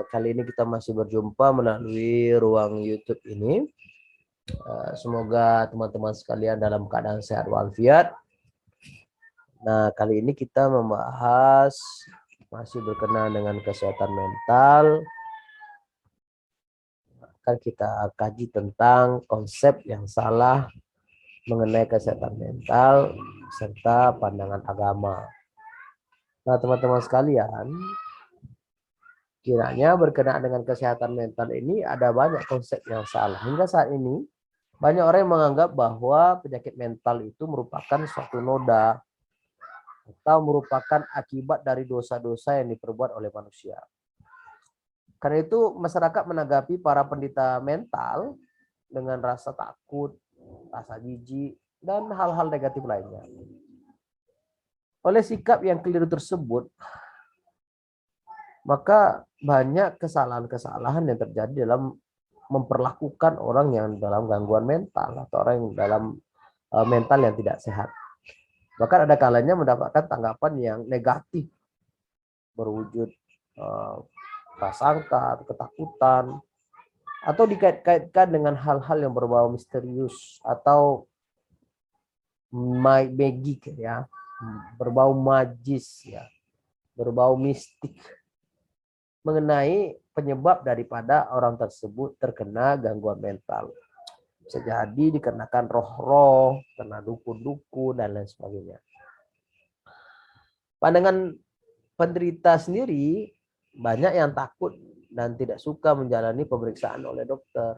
kali ini kita masih berjumpa melalui ruang YouTube ini. Semoga teman-teman sekalian dalam keadaan sehat walafiat. Nah, kali ini kita membahas masih berkenaan dengan kesehatan mental. Akan kita kaji tentang konsep yang salah mengenai kesehatan mental serta pandangan agama. Nah, teman-teman sekalian, kiranya berkenaan dengan kesehatan mental ini ada banyak konsep yang salah. Hingga saat ini, banyak orang yang menganggap bahwa penyakit mental itu merupakan suatu noda atau merupakan akibat dari dosa-dosa yang diperbuat oleh manusia. Karena itu, masyarakat menanggapi para penderita mental dengan rasa takut, rasa jijik, dan hal-hal negatif lainnya. Oleh sikap yang keliru tersebut, maka banyak kesalahan-kesalahan yang terjadi dalam memperlakukan orang yang dalam gangguan mental atau orang yang dalam mental yang tidak sehat. Bahkan ada kalanya mendapatkan tanggapan yang negatif berwujud prasangka, ketakutan, atau dikait-kaitkan dengan hal-hal yang berbau misterius atau magik ya, berbau magis ya, berbau mistik mengenai penyebab daripada orang tersebut terkena gangguan mental. Bisa jadi dikarenakan roh-roh, kena dukun-dukun dan lain sebagainya. Pandangan penderita sendiri banyak yang takut dan tidak suka menjalani pemeriksaan oleh dokter.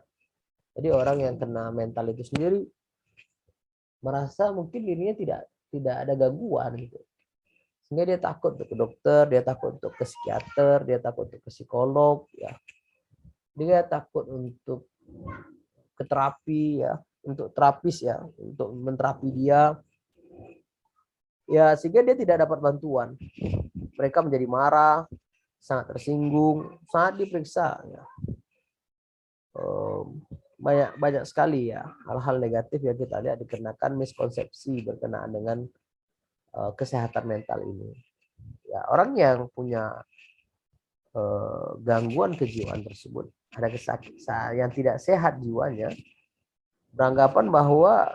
Jadi orang yang kena mental itu sendiri merasa mungkin dirinya tidak ada gangguan gitu. Sehingga dia takut untuk ke dokter, dia takut untuk ke psikiater, dia takut untuk ke psikolog, ya. Dia takut untuk ke terapi, ya, untuk terapis, ya, untuk menterapi dia, ya, sehingga dia tidak dapat bantuan. Mereka menjadi marah, sangat tersinggung, saat diperiksa, ya. Banyak sekali ya hal-hal negatif yang kita lihat dikarenakan miskonsepsi berkenaan dengan kesehatan mental ini. Ya, orang yang punya gangguan kejiwaan tersebut, ada kesakitan yang tidak sehat jiwanya, beranggapan bahwa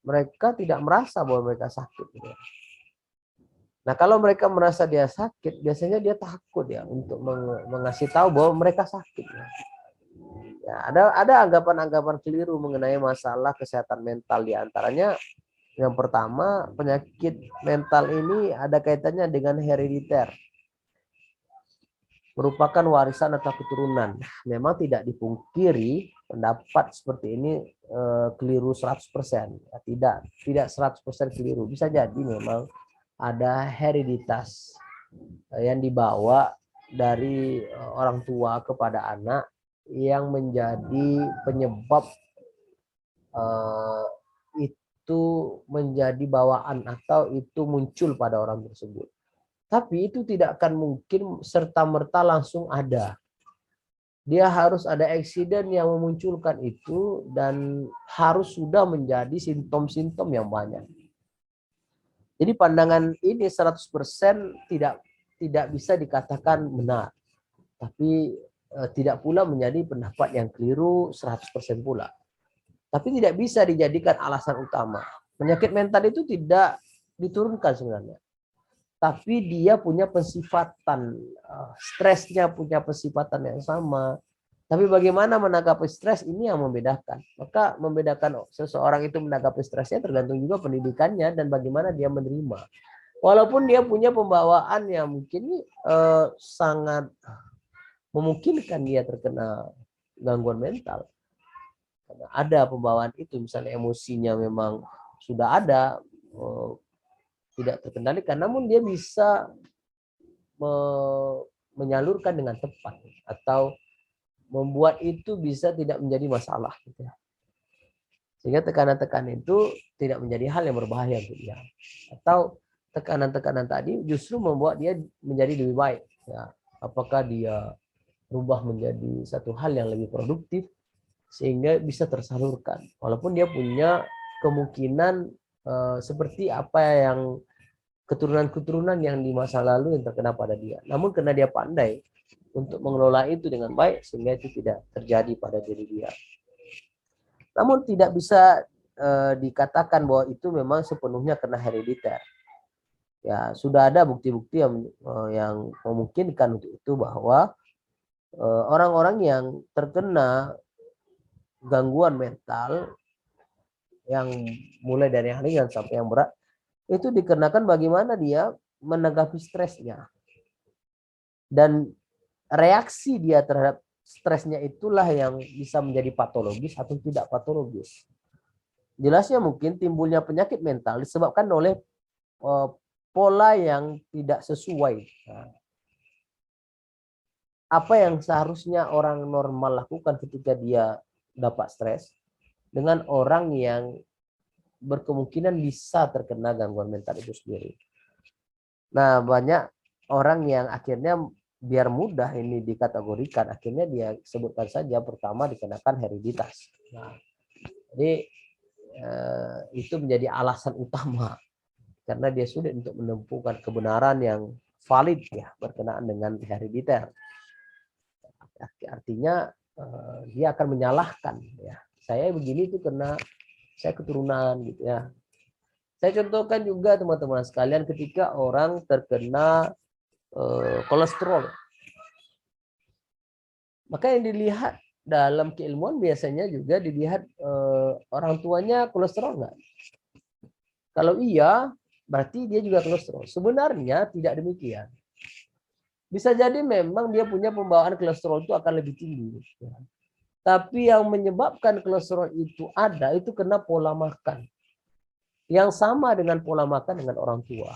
mereka tidak merasa bahwa mereka sakit. Gitu. Nah, kalau mereka merasa dia sakit, biasanya dia takut ya untuk mengasih tahu bahwa mereka sakit. Ya, ada anggapan-anggapan keliru mengenai masalah kesehatan mental, di antaranya yang pertama, penyakit mental ini ada kaitannya dengan herediter. Merupakan warisan atau keturunan. Memang tidak dipungkiri pendapat seperti ini keliru 100%. Ya, tidak 100% keliru. Bisa jadi memang ada hereditas yang dibawa dari orang tua kepada anak yang menjadi penyebab itu menjadi bawaan atau itu muncul pada orang tersebut. Tapi itu tidak akan mungkin serta-merta langsung ada. Dia harus ada eksiden yang memunculkan itu dan harus sudah menjadi simptom-simptom yang banyak. Jadi pandangan ini 100% tidak bisa dikatakan benar. Tapi tidak pula menjadi pendapat yang keliru 100% pula. Tapi tidak bisa dijadikan alasan utama. Penyakit mental itu tidak diturunkan sebenarnya. Tapi dia punya pensifatan, stresnya punya pensifatan yang sama. Tapi bagaimana menanggapi stres ini yang membedakan. Maka membedakan seseorang itu menanggapi stresnya tergantung juga pendidikannya dan bagaimana dia menerima. Walaupun dia punya pembawaan yang mungkin sangat memungkinkan dia terkena gangguan mental. Karena ada pembawaan itu, misalnya emosinya memang sudah ada, tidak terkendalikan, namun dia bisa menyalurkan dengan tepat atau membuat itu bisa tidak menjadi masalah. Gitu. Sehingga tekanan-tekanan itu tidak menjadi hal yang berbahaya untuk dia. Atau tekanan-tekanan tadi justru membuat dia menjadi lebih baik. Ya. Apakah dia berubah menjadi satu hal yang lebih produktif sehingga bisa tersalurkan. Walaupun dia punya kemungkinan seperti apa yang keturunan-keturunan yang di masa lalu yang terkena pada dia. Namun karena dia pandai untuk mengelola itu dengan baik sehingga itu tidak terjadi pada diri dia. Namun tidak bisa dikatakan bahwa itu memang sepenuhnya kena herediter. Ya, sudah ada bukti-bukti yang memungkinkan untuk itu bahwa orang-orang yang terkena gangguan mental yang mulai dari yang ringan sampai yang berat itu dikarenakan bagaimana dia menanggapi stresnya, dan reaksi dia terhadap stresnya itulah yang bisa menjadi patologis atau tidak patologis. Jelasnya mungkin timbulnya penyakit mental disebabkan oleh pola yang tidak sesuai. Nah, apa yang seharusnya orang normal lakukan ketika dia dapat stres dengan orang yang berkemungkinan bisa terkena gangguan mental itu sendiri. Nah, banyak orang yang akhirnya biar mudah ini dikategorikan, akhirnya dia sebutkan saja pertama dikenakan hereditas. Nah, jadi itu menjadi alasan utama karena dia sulit untuk menemukan kebenaran yang valid ya berkenaan dengan herediter. Artinya dia akan menyalahkan ya. Saya begini itu karena saya keturunan gitu ya. Saya contohkan juga teman-teman sekalian ketika orang terkena kolesterol. Maka yang dilihat dalam keilmuan biasanya juga dilihat orang tuanya kolesterol enggak? Kalau iya, berarti dia juga kolesterol. Sebenarnya tidak demikian. Bisa jadi memang dia punya pembawaan kolesterol itu akan lebih tinggi. Tapi yang menyebabkan kolesterol itu ada, itu kena pola makan. Yang sama dengan pola makan dengan orang tua.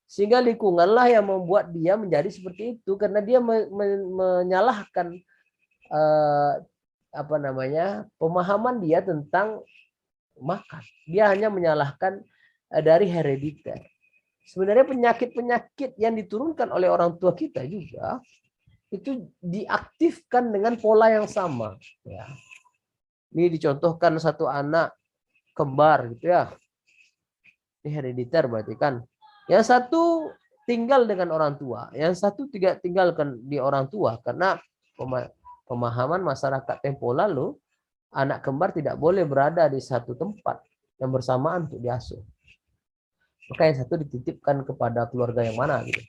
Sehingga lingkunganlah yang membuat dia menjadi seperti itu. Karena dia menyalahkan pemahaman dia tentang makan. Dia hanya menyalahkan dari herediter. Sebenarnya penyakit-penyakit yang diturunkan oleh orang tua kita juga itu diaktifkan dengan pola yang sama. Ya. Ini dicontohkan satu anak kembar gitu ya. Ini herediter berarti kan. Yang satu tinggal dengan orang tua, yang satu tidak tinggalkan di orang tua karena pemahaman masyarakat tempo lalu anak kembar tidak boleh berada di satu tempat yang bersamaan untuk diasuh. Maka yang satu dititipkan kepada keluarga yang mana gitu.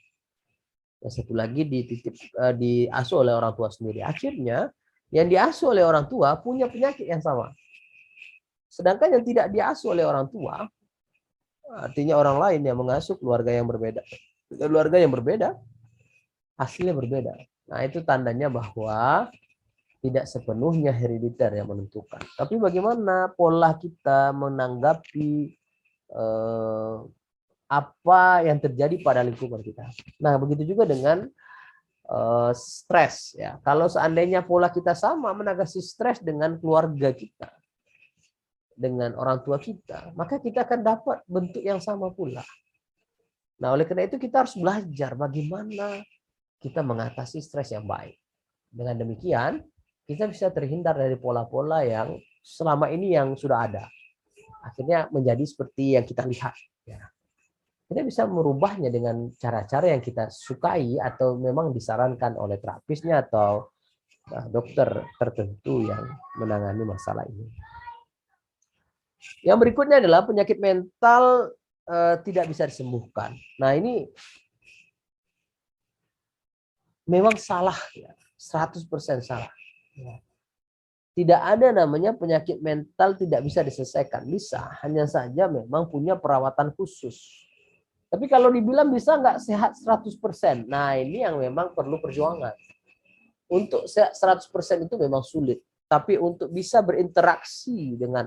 Yang satu lagi diasuh oleh orang tua sendiri. Akhirnya yang diasuh oleh orang tua punya penyakit yang sama. Sedangkan yang tidak diasuh oleh orang tua, artinya orang lain yang mengasuh keluarga yang berbeda. Keluarga yang berbeda, hasilnya berbeda. Nah itu tandanya bahwa tidak sepenuhnya herediter yang menentukan. Tapi bagaimana pola kita menanggapi apa yang terjadi pada lingkungan kita. Nah, begitu juga dengan stres ya. Kalau seandainya pola kita sama menanggapi stres dengan keluarga kita, dengan orang tua kita, maka kita akan dapat bentuk yang sama pula. Nah, oleh karena itu kita harus belajar bagaimana kita mengatasi stres yang baik. Dengan demikian, kita bisa terhindar dari pola-pola yang selama ini yang sudah ada. Akhirnya menjadi seperti yang kita lihat ya. Kita bisa merubahnya dengan cara-cara yang kita sukai atau memang disarankan oleh terapisnya atau dokter tertentu yang menangani masalah ini. Yang berikutnya adalah penyakit mental tidak bisa disembuhkan. Nah ini memang salah ya, 100% salah. Tidak ada namanya penyakit mental tidak bisa diselesaikan. Bisa, hanya saja memang punya perawatan khusus. Tapi kalau dibilang bisa nggak sehat 100%. Nah ini yang memang perlu perjuangan. Untuk sehat 100% itu memang sulit. Tapi untuk bisa berinteraksi dengan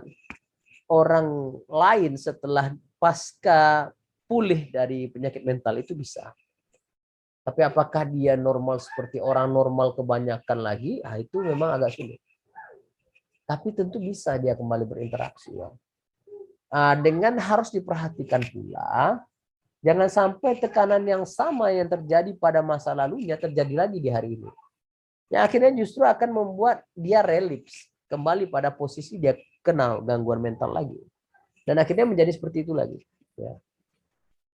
orang lain setelah pasca pulih dari penyakit mental itu bisa. Tapi apakah dia normal seperti orang normal kebanyakan lagi? Nah, itu memang agak sulit. Tapi tentu bisa dia kembali berinteraksi. Ya. Nah, dengan harus diperhatikan pula, jangan sampai tekanan yang sama yang terjadi pada masa lalunya terjadi lagi di hari ini. Yang akhirnya justru akan membuat dia relapse, kembali pada posisi dia kena gangguan mental lagi. Dan akhirnya menjadi seperti itu lagi. Ya.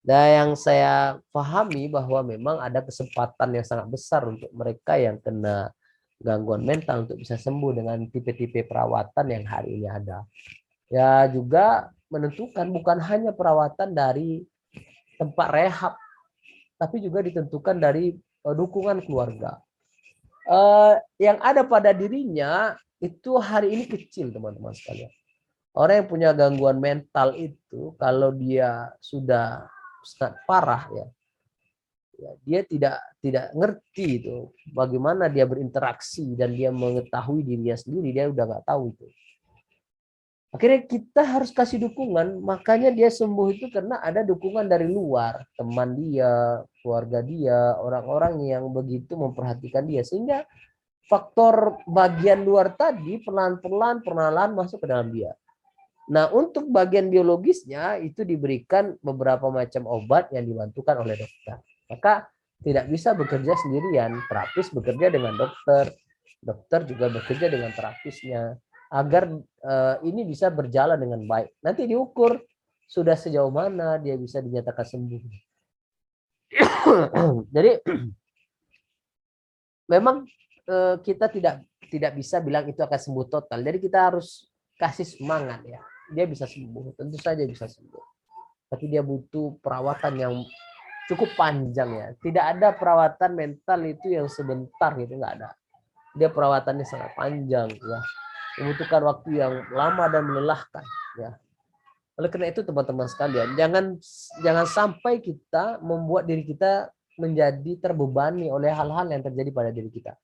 Dan yang saya pahami bahwa memang ada kesempatan yang sangat besar untuk mereka yang kena gangguan mental untuk bisa sembuh dengan tipe-tipe perawatan yang hari ini ada. Ya juga menentukan bukan hanya perawatan dari tempat rehab, tapi juga ditentukan dari dukungan keluarga. Yang ada pada dirinya itu hari ini kecil, teman-teman sekalian. Orang yang punya gangguan mental itu kalau dia sudah sangat parah ya, dia tidak ngerti itu bagaimana dia berinteraksi dan dia mengetahui dirinya sendiri, dia udah nggak tahu itu. Akhirnya kita harus kasih dukungan, makanya dia sembuh itu karena ada dukungan dari luar, teman dia, keluarga dia, orang-orang yang begitu memperhatikan dia, sehingga faktor bagian luar tadi perlahan-lahan masuk ke dalam dia. Nah, untuk bagian biologisnya itu diberikan beberapa macam obat yang dibantukan oleh dokter. Maka tidak bisa bekerja sendirian, terapis bekerja dengan dokter, dokter juga bekerja dengan terapisnya, agar ini bisa berjalan dengan baik. Nanti diukur sudah sejauh mana dia bisa dinyatakan sembuh. Jadi memang kita tidak bisa bilang itu akan sembuh total. Jadi kita harus kasih semangat ya. Dia bisa sembuh, tentu saja bisa sembuh. Tapi dia butuh perawatan yang cukup panjang ya. Tidak ada perawatan mental itu yang sebentar gitu, nggak ada. Dia perawatannya sangat panjang ya. Membutuhkan waktu yang lama dan melelahkan ya. Oleh karena itu teman-teman sekalian, jangan sampai kita membuat diri kita menjadi terbebani oleh hal-hal yang terjadi pada diri kita.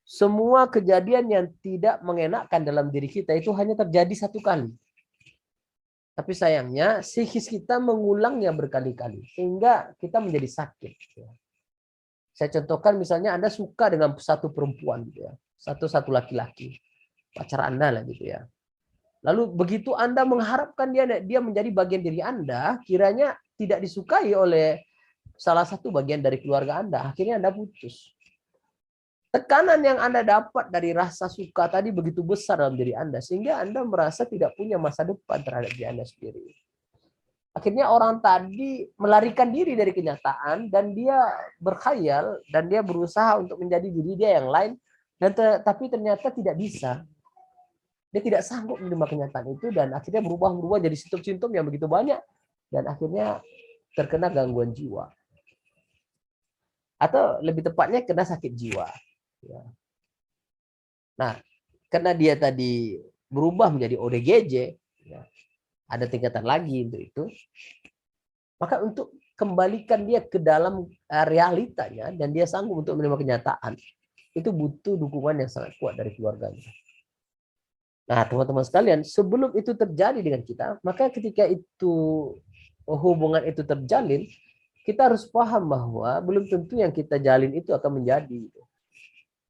Semua kejadian yang tidak mengenakkan dalam diri kita itu hanya terjadi satu kali. Tapi sayangnya psikis kita mengulangnya berkali-kali sehingga kita menjadi sakit. Saya contohkan misalnya Anda suka dengan satu perempuan gitu ya, satu laki-laki, pacar Anda lah gitu ya. Lalu begitu Anda mengharapkan dia menjadi bagian diri Anda, kiranya tidak disukai oleh salah satu bagian dari keluarga Anda, akhirnya Anda putus. Tekanan yang Anda dapat dari rasa suka tadi begitu besar dalam diri Anda, sehingga Anda merasa tidak punya masa depan terhadap diri Anda sendiri. Akhirnya orang tadi melarikan diri dari kenyataan dan dia berkhayal dan dia berusaha untuk menjadi diri dia yang lain, dan tapi ternyata tidak bisa. Dia tidak sanggup menerima kenyataan itu dan akhirnya berubah jadi simptom-simptom yang begitu banyak dan akhirnya terkena gangguan jiwa. Atau lebih tepatnya kena sakit jiwa. Nah, karena dia tadi berubah menjadi ODGJ, ada tingkatan lagi untuk itu. Maka untuk kembalikan dia ke dalam realitanya dan dia sanggup untuk menerima kenyataan, itu butuh dukungan yang sangat kuat dari keluarganya. Nah, teman-teman sekalian, sebelum itu terjadi dengan kita, maka ketika itu hubungan itu terjalin, kita harus paham bahwa belum tentu yang kita jalin itu akan menjadi.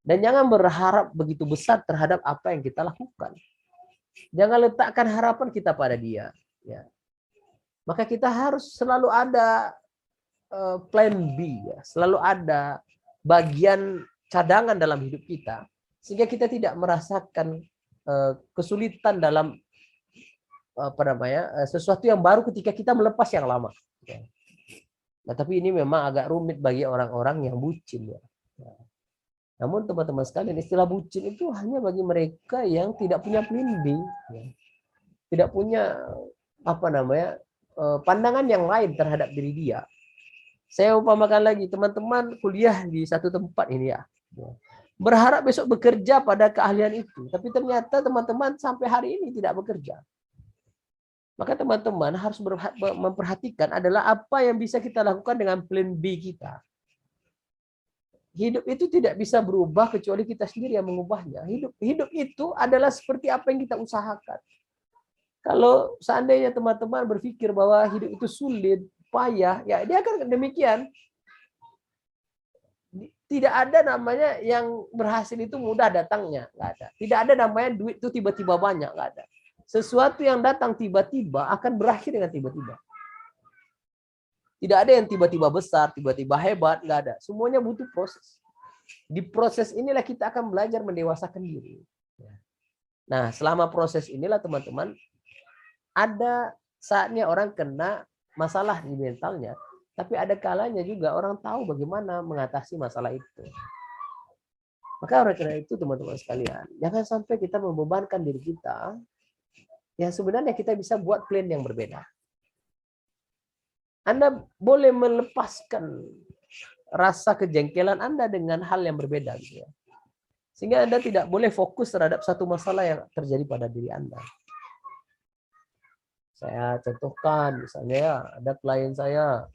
Dan jangan berharap begitu besar terhadap apa yang kita lakukan. Jangan letakkan harapan kita pada dia. Ya. Maka kita harus selalu ada plan B, ya. Selalu ada bagian cadangan dalam hidup kita, sehingga kita tidak merasakan kesulitan dalam sesuatu yang baru ketika kita melepas yang lama. Nah, tapi ini memang agak rumit bagi orang-orang yang bucin ya. Namun teman-teman sekalian, istilah bucin itu hanya bagi mereka yang tidak punya pembimbing, ya. Tidak punya pandangan yang lain terhadap diri dia. Saya umpamakan lagi, teman-teman kuliah di satu tempat ini ya. Berharap besok bekerja pada keahlian itu, tapi ternyata teman-teman sampai hari ini tidak bekerja. Maka teman-teman harus memperhatikan adalah apa yang bisa kita lakukan dengan plan B kita. Hidup itu tidak bisa berubah kecuali kita sendiri yang mengubahnya. Hidup itu adalah seperti apa yang kita usahakan. Kalau seandainya teman-teman berpikir bahwa hidup itu sulit, payah, ya dia akan demikian. Tidak ada namanya yang berhasil itu mudah datangnya, nggak ada. Tidak ada namanya duit itu tiba-tiba banyak, nggak ada. Sesuatu yang datang tiba-tiba akan berakhir dengan tiba-tiba. Tidak ada yang tiba-tiba besar, tiba-tiba hebat, nggak ada. Semuanya butuh proses. Di proses inilah kita akan belajar mendewasakan diri. Nah, selama proses inilah teman-teman, ada saatnya orang kena masalah di mentalnya, tapi ada kalanya juga orang tahu bagaimana mengatasi masalah itu. Maka oleh karena itu teman-teman sekalian, jangan sampai kita membebankan diri kita yang sebenarnya kita bisa buat plan yang berbeda. Anda boleh melepaskan rasa kejengkelan Anda dengan hal yang berbeda gitu ya. Sehingga Anda tidak boleh fokus terhadap satu masalah yang terjadi pada diri Anda. Saya contohkan misalnya ya, ada klien saya,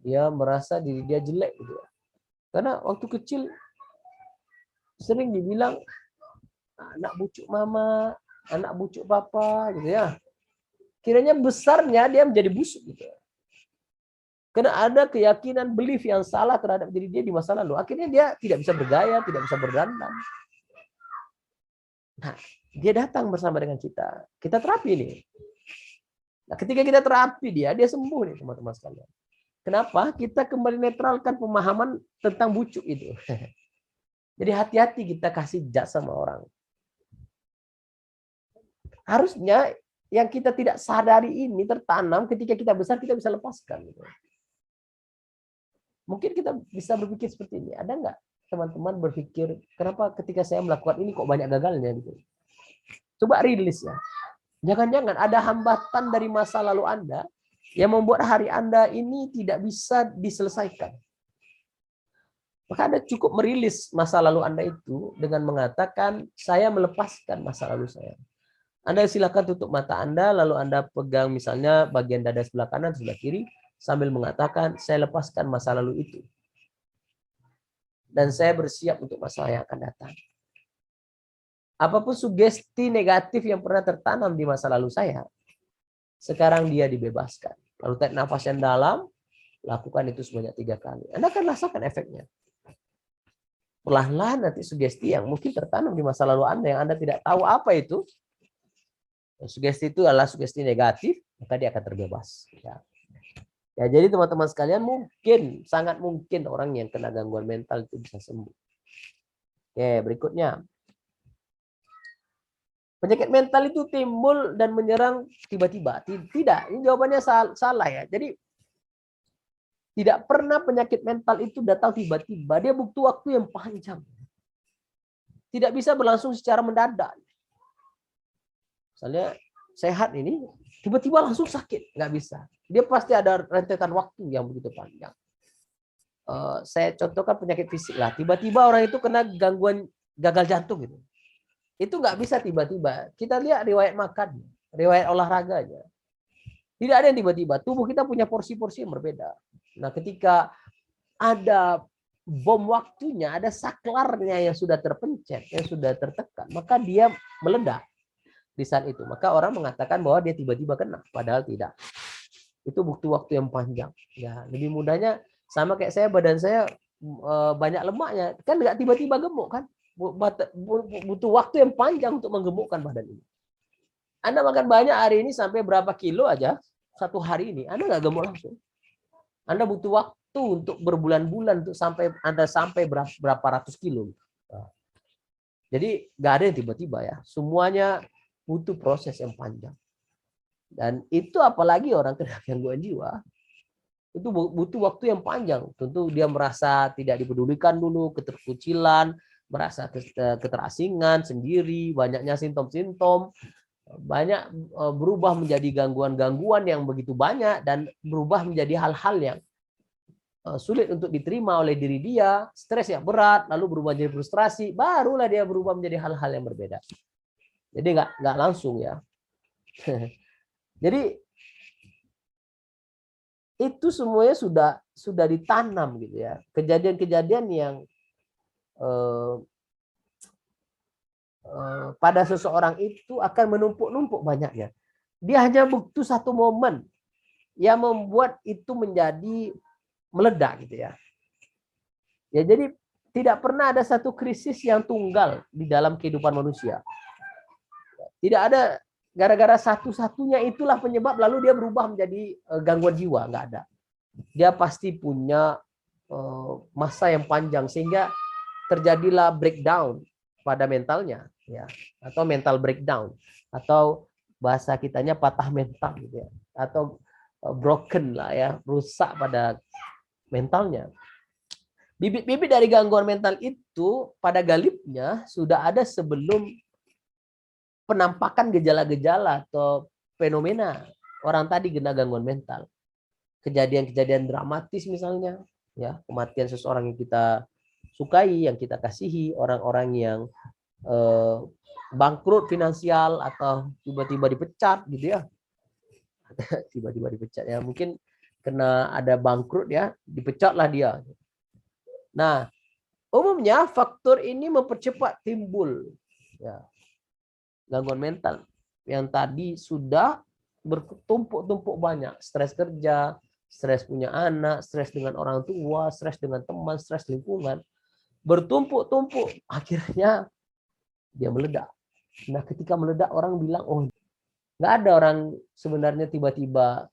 dia merasa diri dia jelek gitu ya. Karena waktu kecil sering dibilang anak bucuk mama, anak bucuk papa gitu ya. Kiranya besarnya dia menjadi busuk gitu ya. Karena ada keyakinan belief yang salah terhadap diri dia di masa lalu. Akhirnya dia tidak bisa bergaya, tidak bisa berdandan. Nah, dia datang bersama dengan kita. Kita terapi nih. Nah, ketika kita terapi dia sembuh nih teman-teman sekalian. Kenapa? Kita kembali netralkan pemahaman tentang bucuk itu. Jadi hati-hati kita kasih judge sama orang. Harusnya yang kita tidak sadari ini tertanam ketika kita besar kita bisa lepaskan. Gitu. Mungkin kita bisa berpikir seperti ini. Ada nggak teman-teman berpikir, kenapa ketika saya melakukan ini kok banyak gagalnya? Gitu. Coba rilis ya. Jangan-jangan ada hambatan dari masa lalu Anda yang membuat hari Anda ini tidak bisa diselesaikan. Maka Anda cukup merilis masa lalu Anda itu dengan mengatakan, saya melepaskan masa lalu saya. Anda silakan tutup mata Anda, lalu Anda pegang misalnya bagian dada sebelah kanan, sebelah kiri, sambil mengatakan, saya lepaskan masa lalu itu. Dan saya bersiap untuk masa yang akan datang. Apapun sugesti negatif yang pernah tertanam di masa lalu saya, sekarang dia dibebaskan. Lalu tarik nafas yang dalam, lakukan itu sebanyak 3 kali. Anda akan rasakan efeknya. Perlahan-lahan nanti sugesti yang mungkin tertanam di masa lalu Anda yang Anda tidak tahu apa itu, sugesti itu adalah sugesti negatif, maka dia akan terbebas. Ya, jadi teman-teman sekalian mungkin, sangat mungkin orang yang kena gangguan mental itu bisa sembuh. Oke, berikutnya. Penyakit mental itu timbul dan menyerang tiba-tiba. Tidak, ini jawabannya salah ya. Jadi tidak pernah penyakit mental itu datang tiba-tiba. Dia butuh waktu yang panjang. Tidak bisa berlangsung secara mendadak. Misalnya sehat ini, tiba-tiba langsung sakit. Nggak bisa. Dia pasti ada rentetan waktu yang begitu panjang. Saya contohkan penyakit fisik lah. Tiba-tiba orang itu kena gangguan gagal jantung gitu. Itu nggak bisa tiba-tiba. Kita lihat riwayat makan, riwayat olahraganya. Tidak ada yang tiba-tiba. Tubuh kita punya porsi-porsi yang berbeda. Nah, ketika ada bom waktunya, ada saklarnya yang sudah terpencet, yang sudah tertekan, maka dia meledak di saat itu. Maka orang mengatakan bahwa dia tiba-tiba kena, padahal tidak. Itu butuh waktu yang panjang. Ya, lebih mudahnya sama kayak saya, badan saya banyak lemaknya, kan nggak tiba-tiba gemuk kan? Butuh waktu yang panjang untuk menggemukkan badan ini. Anda makan banyak hari ini sampai berapa kilo aja satu hari ini, Anda nggak gemuk langsung. Anda butuh waktu untuk berbulan-bulan untuk Anda sampai berapa ratus kilo. Jadi nggak ada yang tiba-tiba ya. Semuanya butuh proses yang panjang. Dan itu apalagi orang kena gangguan jiwa, itu butuh waktu yang panjang. Tentu dia merasa tidak dipedulikan dulu, keterkucilan, merasa keterasingan sendiri, banyaknya simptom-simptom, banyak berubah menjadi gangguan-gangguan yang begitu banyak dan berubah menjadi hal-hal yang sulit untuk diterima oleh diri dia, stres yang berat, lalu berubah menjadi frustrasi, barulah dia berubah menjadi hal-hal yang berbeda. Jadi nggak langsung ya. Jadi itu semuanya sudah ditanam gitu ya. Kejadian-kejadian yang pada seseorang itu akan menumpuk-numpuk banyaknya. Dia hanya butuh satu momen yang membuat itu menjadi meledak gitu ya. Ya, jadi tidak pernah ada satu krisis yang tunggal di dalam kehidupan manusia. Tidak ada gara-gara satu-satunya itulah penyebab lalu dia berubah menjadi gangguan jiwa, nggak ada. Dia pasti punya masa yang panjang sehingga terjadilah breakdown pada mentalnya ya, atau mental breakdown, atau bahasa kitanya patah mental gitu ya, atau broken lah ya, rusak pada mentalnya. Bibit-bibit dari gangguan mental itu pada galibnya sudah ada sebelum penampakan gejala-gejala atau fenomena orang tadi kena gangguan mental. Kejadian-kejadian dramatis misalnya, ya, kematian seseorang yang kita sukai, yang kita kasihi, orang-orang yang bangkrut finansial atau tiba-tiba dipecat gitu ya. Tiba-tiba dipecat ya, mungkin kena ada bangkrut ya, dipecatlah dia. Nah, umumnya faktor ini mempercepat timbul ya, gangguan mental yang tadi sudah bertumpuk-tumpuk banyak, stres kerja, stres punya anak, stres dengan orang tua, stres dengan teman, stres lingkungan, bertumpuk-tumpuk, akhirnya dia meledak. Nah, ketika meledak orang bilang, oh, nggak ada orang sebenarnya tiba-tiba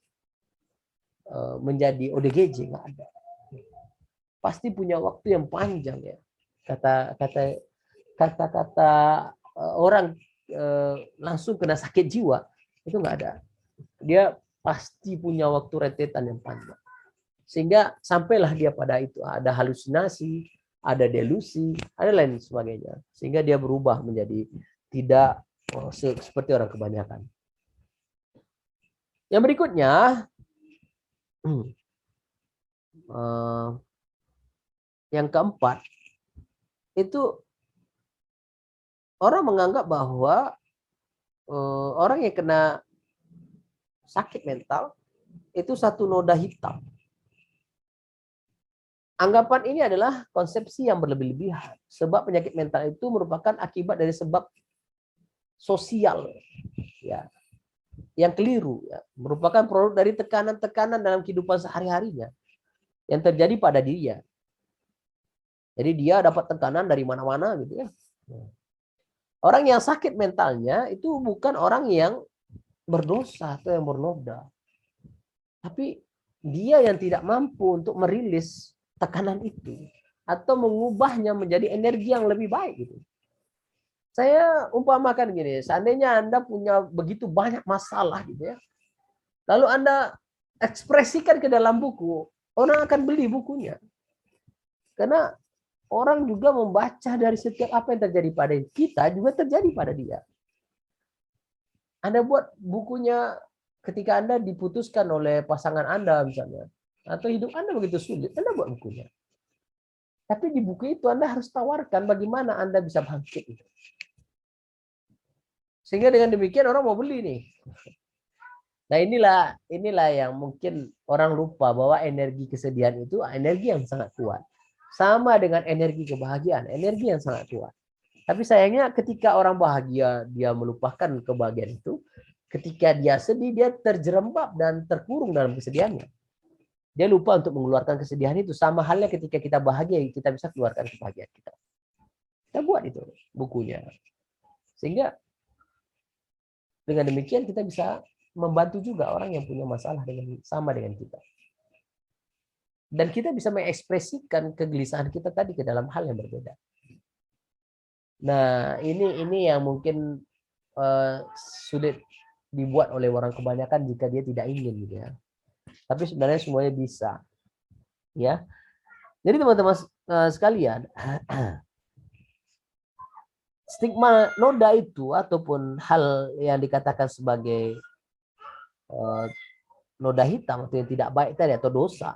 menjadi ODGJ, nggak ada. Pasti punya waktu yang panjang ya. Kata-kata orang langsung kena sakit jiwa itu nggak ada. Dia pasti punya waktu rentetan yang panjang. Sehingga sampailah dia pada itu, ada halusinasi, ada delusi, ada lain sebagainya. Sehingga dia berubah menjadi tidak seperti orang kebanyakan. Yang berikutnya, yang keempat, itu orang menganggap bahwa orang yang kena sakit mental itu satu noda hitam. Anggapan ini adalah konsepsi yang berlebih-lebihan. Sebab penyakit mental itu merupakan akibat dari sebab sosial ya, yang keliru ya, merupakan produk dari tekanan-tekanan dalam kehidupan sehari-harinya yang terjadi pada dirinya. Jadi dia dapat tekanan dari mana-mana gitu ya. Orang yang sakit mentalnya itu bukan orang yang berdosa atau yang bernoda. Tapi dia yang tidak mampu untuk merilis tekanan itu atau mengubahnya menjadi energi yang lebih baik gitu. Saya umpamakan gini, seandainya Anda punya begitu banyak masalah gitu ya. Lalu Anda ekspresikan ke dalam buku, orang akan beli bukunya. Karena orang juga membaca dari setiap apa yang terjadi pada kita juga terjadi pada dia. Anda buat bukunya ketika Anda diputuskan oleh pasangan Anda misalnya, atau hidup Anda begitu sulit, Anda buat bukunya. Tapi di buku itu Anda harus tawarkan bagaimana Anda bisa bangkit. Sehingga dengan demikian orang mau beli nih. Nah, inilah yang mungkin orang lupa bahwa energi kesedihan itu energi yang sangat kuat. Sama dengan energi kebahagiaan, energi yang sangat kuat. Tapi sayangnya ketika orang bahagia, dia melupakan kebahagiaan itu. Ketika dia sedih, dia terjerembab dan terkurung dalam kesedihannya. Dia lupa untuk mengeluarkan kesedihan itu. Sama halnya ketika kita bahagia, kita bisa keluarkan kebahagiaan kita. Kita buat itu bukunya. Sehingga dengan demikian kita bisa membantu juga orang yang punya masalah sama dengan kita. Dan kita bisa mengekspresikan kegelisahan kita tadi ke dalam hal yang berbeda. Nah, ini yang mungkin sulit dibuat oleh orang kebanyakan jika dia tidak ingin gitu ya. Tapi sebenarnya semuanya bisa. Ya. Jadi teman-teman sekalian, stigma noda itu ataupun hal yang dikatakan sebagai noda hitam atau yang tidak baik tadi atau dosa,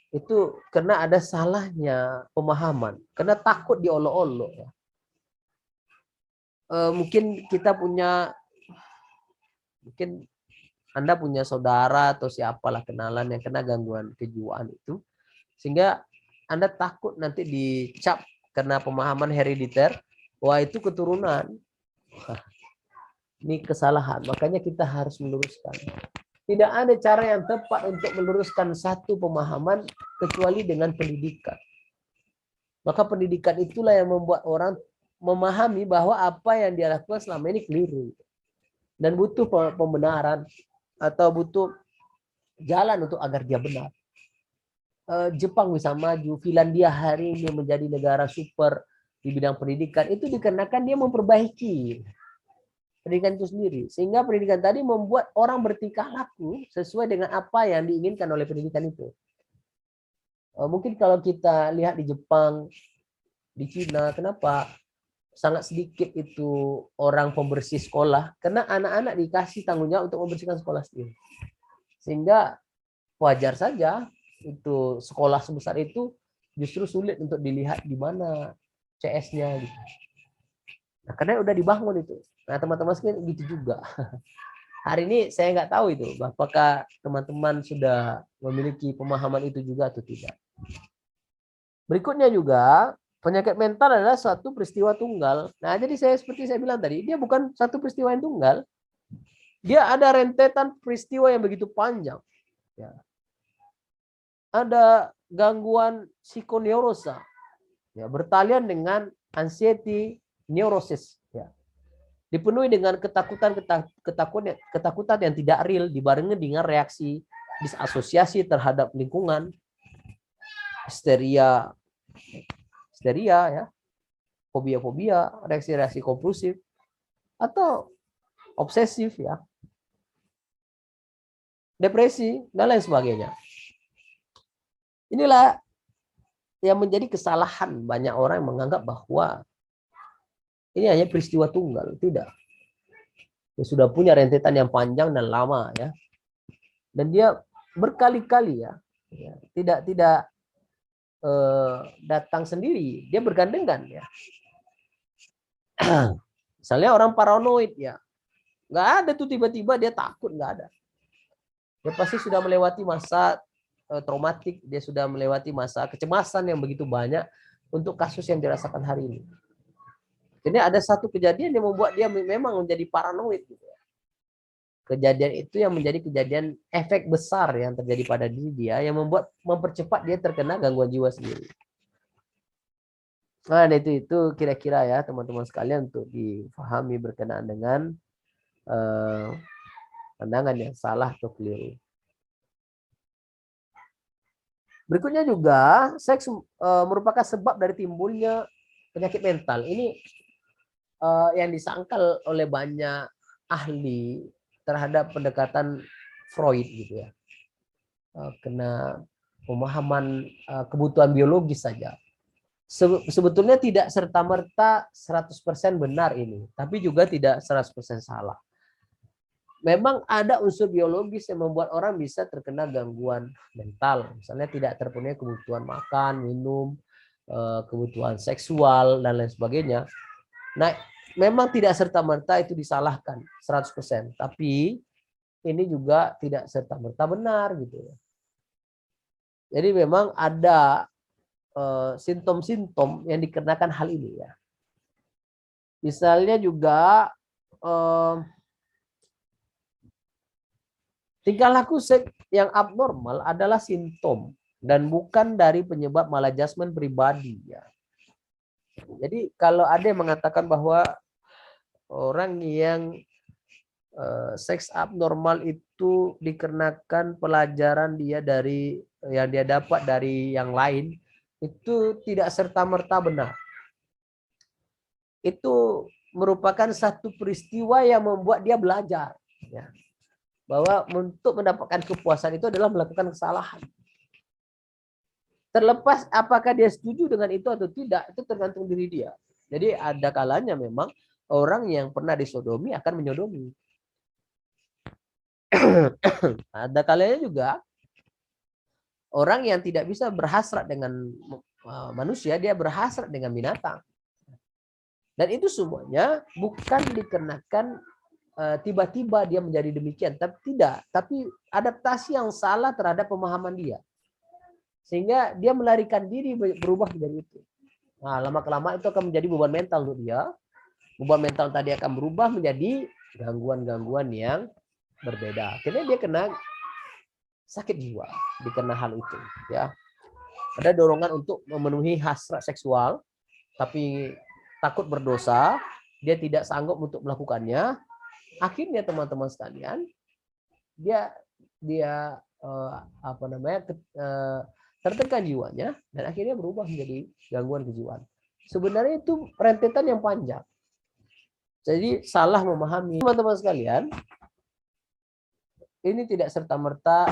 itu karena ada salahnya pemahaman, karena takut diolok-olok ya. Mungkin Anda punya saudara atau siapalah kenalan yang kena gangguan kejiwaan itu, sehingga Anda takut nanti dicap karena pemahaman herediter, wah itu keturunan. Wah, ini kesalahan, makanya kita harus meluruskan. Tidak ada cara yang tepat untuk meluruskan satu pemahaman kecuali dengan pendidikan. Maka pendidikan itulah yang membuat orang memahami bahwa apa yang dia lakukan selama ini keliru. Dan butuh pembenaran atau butuh jalan untuk agar dia benar. Jepang bisa maju, Finlandia hari ini menjadi negara super di bidang pendidikan, itu dikarenakan dia memperbaiki pendidikan itu sendiri. Sehingga pendidikan tadi membuat orang bertingkah laku sesuai dengan apa yang diinginkan oleh pendidikan itu. Mungkin kalau kita lihat di Jepang, di Cina, kenapa sangat sedikit itu orang pembersih sekolah? Karena anak-anak dikasih tanggung jawab untuk membersihkan sekolah sendiri. Sehingga wajar saja itu sekolah sebesar itu justru sulit untuk dilihat di mana CS-nya gitu. Nah, karena udah dibangun itu. Nah, teman-teman sekalian gitu juga. Hari ini saya nggak tahu itu, apakah teman-teman sudah memiliki pemahaman itu juga atau tidak. Berikutnya juga, penyakit mental adalah suatu peristiwa tunggal. Nah, jadi seperti saya bilang tadi, dia bukan satu peristiwa yang tunggal. Dia ada rentetan peristiwa yang begitu panjang. Ya. Ada gangguan psikoneurosa, ya, bertalian dengan anxiety neurosis, ya. Dipenuhi dengan ketakutan yang tidak real dibarengi dengan reaksi disasosiasi terhadap lingkungan, histeria ya, fobia, reaksi-reaksi kompulsif atau obsesif, ya, depresi dan lain sebagainya. Inilah yang menjadi kesalahan banyak orang yang menganggap bahwa ini hanya peristiwa tunggal. Tidak. Dia sudah punya rentetan yang panjang dan lama, ya. Dan dia berkali-kali, ya, tidak datang sendiri. Dia bergandengan, ya. Misalnya orang paranoid, ya. Nggak ada tuh tiba-tiba dia takut, nggak ada. Dia pasti sudah melewati masa traumatik, dia sudah melewati masa kecemasan yang begitu banyak untuk kasus yang dirasakan hari ini. Jadi ada satu kejadian yang membuat dia memang menjadi paranoid. Gitu. Kejadian itu yang menjadi kejadian efek besar yang terjadi pada diri dia yang mempercepat dia terkena gangguan jiwa sendiri. Nah, itu kira-kira ya teman-teman sekalian untuk difahami berkenaan dengan pandangan yang salah atau keliru. Berikutnya juga, seks merupakan sebab dari timbulnya penyakit mental. Ini yang disangkal oleh banyak ahli terhadap pendekatan Freud, gitu ya. Kena pemahaman kebutuhan biologis saja. Sebetulnya tidak serta-merta 100% benar ini, tapi juga tidak 100% salah. Memang ada unsur biologis yang membuat orang bisa terkena gangguan mental. Misalnya tidak terpenuhi kebutuhan makan, minum, kebutuhan seksual, dan lain sebagainya. Nah, memang tidak serta-merta itu disalahkan 100%. Tapi ini juga tidak serta-merta benar, gitu. Jadi memang ada simptom-simptom yang dikarenakan hal ini, ya. Misalnya juga tingkah laku seks yang abnormal adalah simptom dan bukan dari penyebab maladjustment pribadi, ya. Jadi kalau ada yang mengatakan bahwa orang yang seks abnormal itu dikarenakan pelajaran dia dari yang dia dapat dari yang lain, itu tidak serta-merta benar. Itu merupakan satu peristiwa yang membuat dia belajar, ya, bahwa untuk mendapatkan kepuasan itu adalah melakukan kesalahan. Terlepas apakah dia setuju dengan itu atau tidak, itu tergantung diri dia. Jadi ada kalanya memang orang yang pernah disodomi akan menyodomi. Ada kalanya juga orang yang tidak bisa berhasrat dengan manusia, dia berhasrat dengan binatang. Dan itu semuanya bukan dikarenakan tiba-tiba dia menjadi demikian, tapi tidak, tapi adaptasi yang salah terhadap pemahaman dia, sehingga dia melarikan diri berubah menjadi itu. Nah, lama-kelamaan itu akan menjadi beban mental untuk dia. Beban mental tadi akan berubah menjadi gangguan-gangguan yang berbeda. Akhirnya dia kena sakit jiwa dikena hal itu, ya. Ada dorongan untuk memenuhi hasrat seksual, tapi takut berdosa, dia tidak sanggup untuk melakukannya. Akhirnya teman-teman sekalian, dia tertekan jiwanya dan akhirnya berubah menjadi gangguan kejiwaan. Sebenarnya itu rentetan yang panjang. Jadi salah memahami. Teman-teman sekalian, ini tidak serta-merta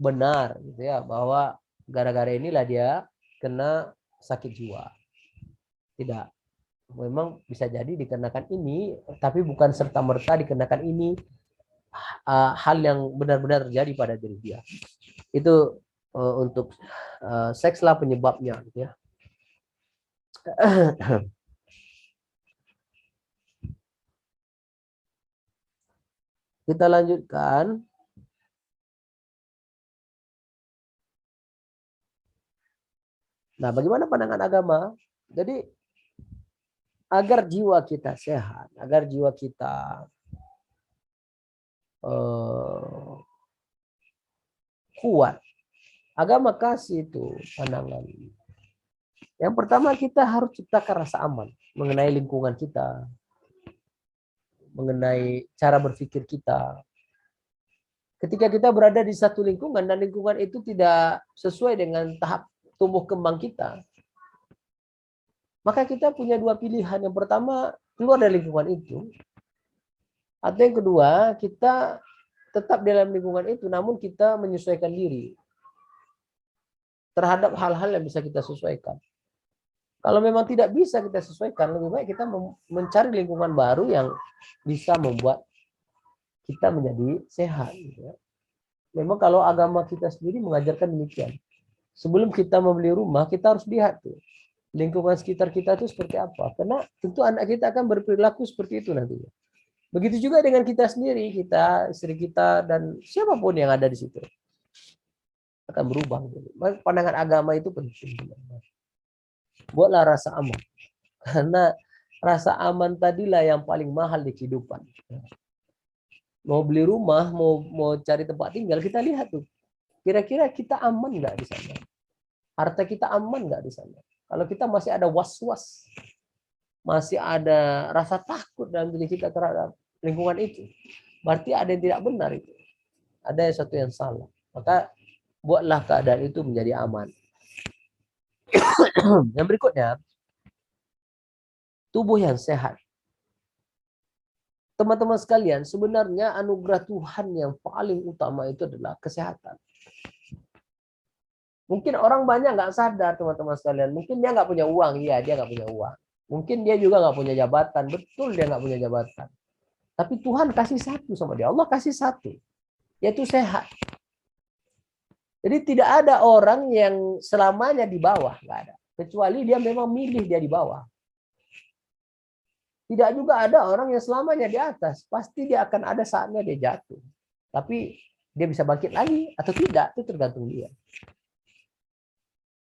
benar gitu ya, bahwa gara-gara inilah dia kena sakit jiwa. Tidak. Memang bisa jadi dikenakan ini, tapi bukan serta-merta dikenakan ini hal yang benar-benar terjadi pada diri dia. Itu untuk seks lah penyebabnya gitu ya. Kita lanjutkan. Nah, bagaimana pandangan agama? Jadi agar jiwa kita sehat, agar jiwa kita kuat, agama kasih itu pandangan. Yang pertama, kita harus ciptakan rasa aman mengenai lingkungan kita, mengenai cara berpikir kita. Ketika kita berada di satu lingkungan dan lingkungan itu tidak sesuai dengan tahap tumbuh kembang kita, maka kita punya dua pilihan. Yang pertama, keluar dari lingkungan itu. Atau yang kedua, kita tetap dalam lingkungan itu, namun kita menyesuaikan diri terhadap hal-hal yang bisa kita sesuaikan. Kalau memang tidak bisa kita sesuaikan, lebih baik kita mencari lingkungan baru yang bisa membuat kita menjadi sehat. Memang kalau agama kita sendiri mengajarkan demikian. Sebelum kita membeli rumah, kita harus lihat tuh lingkungan sekitar kita itu seperti apa. Karena tentu anak kita akan berperilaku seperti itu nantinya. Begitu juga dengan kita sendiri, kita, istri kita, dan siapapun yang ada di situ akan berubah. Pandangan agama itu penting. Buatlah rasa aman. Karena rasa aman tadilah yang paling mahal di kehidupan. Mau beli rumah, mau cari tempat tinggal, kita lihat tuh. Kira-kira kita aman nggak di sana? Harta kita aman nggak di sana? Kalau kita masih ada was-was, masih ada rasa takut dalam diri kita terhadap lingkungan itu, berarti ada yang tidak benar itu. Ada sesuatu yang salah. Maka buatlah keadaan itu menjadi aman. Yang berikutnya, tubuh yang sehat. Teman-teman sekalian, sebenarnya anugerah Tuhan yang paling utama itu adalah kesehatan. Mungkin orang banyak nggak sadar, teman-teman sekalian. Mungkin dia nggak punya uang, iya dia nggak punya uang. Mungkin dia juga nggak punya jabatan, betul dia nggak punya jabatan. Tapi Tuhan kasih satu sama dia, Allah kasih satu, yaitu sehat. Jadi tidak ada orang yang selamanya di bawah, nggak ada. Kecuali dia memang milih dia di bawah. Tidak juga ada orang yang selamanya di atas. Pasti dia akan ada saatnya dia jatuh. Tapi dia bisa bangkit lagi atau tidak, itu tergantung dia.